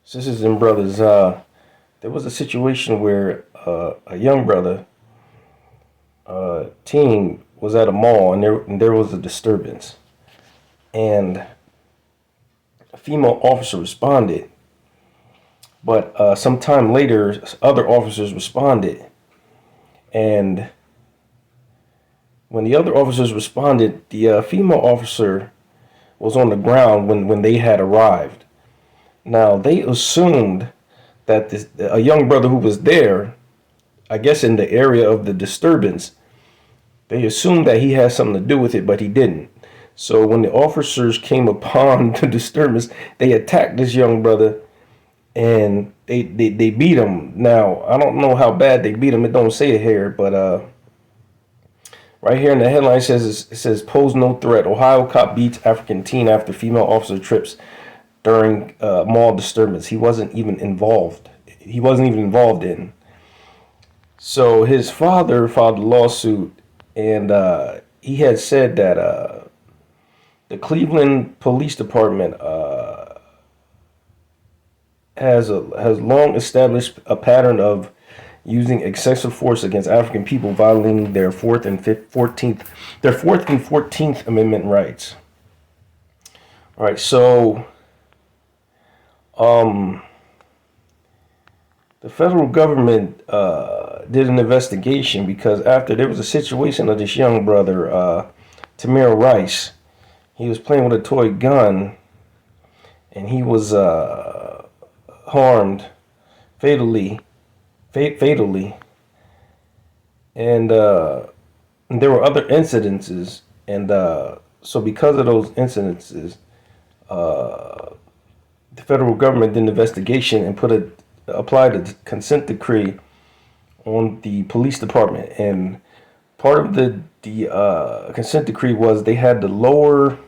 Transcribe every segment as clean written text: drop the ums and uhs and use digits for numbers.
Sisters and brothers, there was a situation where a young brother, teen, was at a mall and there was a disturbance. And a female officer responded, but sometime later, other officers responded. And when the other officers responded, the female officer was on the ground when they had arrived. Now, they assumed that a young brother who was there, I guess in the area of the disturbance, they assumed that he had something to do with it, but he didn't. So when the officers came upon the disturbance, they attacked this young brother and they beat him. Now, I don't know how bad they beat him. It don't say it here, but right here in the headline it says pose no threat. Ohio cop beats African teen after female officer trips during mall disturbance. He wasn't even involved. He wasn't even involved in. So his father filed a lawsuit, and he had said that the Cleveland Police Department has long established a pattern of using excessive force against African people, violating their Fourth and 14th Amendment rights. All right, so the federal government did an investigation because after there was a situation of this young brother, Tamir Rice. He was playing with a toy gun, and he was harmed fatally, and there were other incidences, and so because of those incidences, the federal government did an investigation and applied a consent decree on the police department. And part of the consent decree was they had to lower.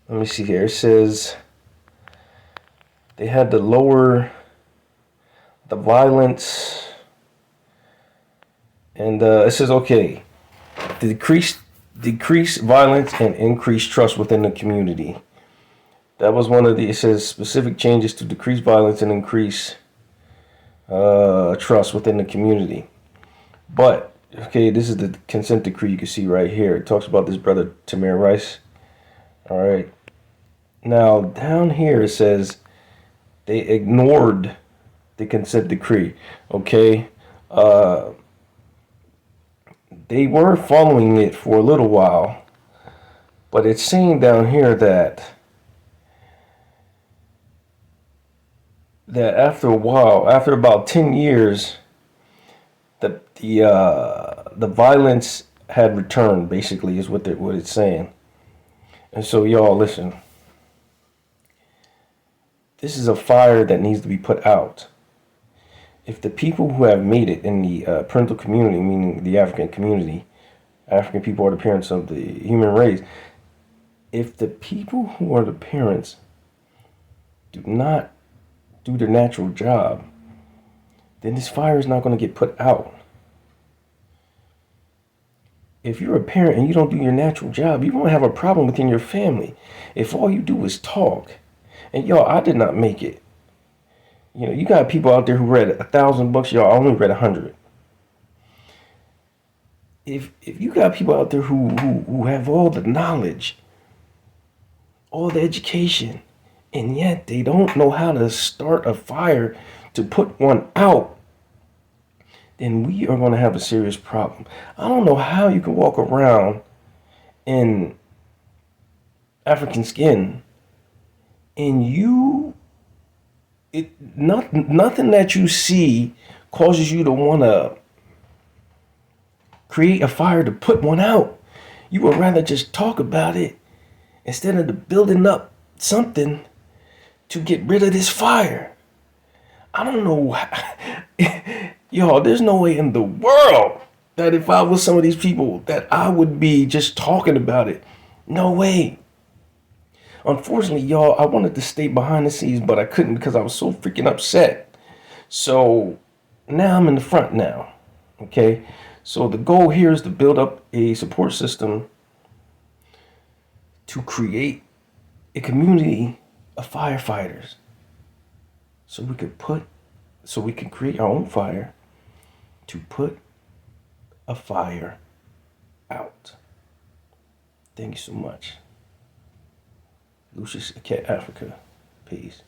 Let me see here. It says they had to lower the violence, and it says okay, decrease violence and increase trust within the community. That was one of the. It says specific changes to decrease violence and increase trust within the community. But okay, this is the consent decree you can see right here. It talks about this brother Tamir Rice. All right. Now down here it says they ignored the consent decree. Okay. They were following it for a little while, but it's saying down here that after a while, after about 10 years, the violence had returned. Basically, is what it's saying. And so, y'all, listen. This is a fire that needs to be put out. If the people who have made it in the parental community, meaning the African community, African people are the parents of the human race. If the people who are the parents do not do their natural job, then this fire is not going to get put out. If you're a parent and you don't do your natural job, you're going to have a problem within your family. If all you do is talk, and y'all, I did not make it. You know, you got people out there who read 1,000 books, y'all. I only read 100. If you got people out there who have all the knowledge, all the education, and yet they don't know how to start a fire to put one out, then we are going to have a serious problem. I don't know how you can walk around in African skin and nothing that you see causes you to want to create a fire to put one out. You would rather just talk about it instead of building up something to get rid of this fire. I don't know. Y'all, there's no way in the world that if I was some of these people that I would be just talking about it. No way. Unfortunately, y'all, I wanted to stay behind the scenes, but I couldn't because I was so freaking upset. So now I'm in the front now. Okay. So the goal here is to build up a support system to create a community of firefighters. so we could create our own fire to put a fire out. Thank you so much. Lucius Cat Africa. Peace.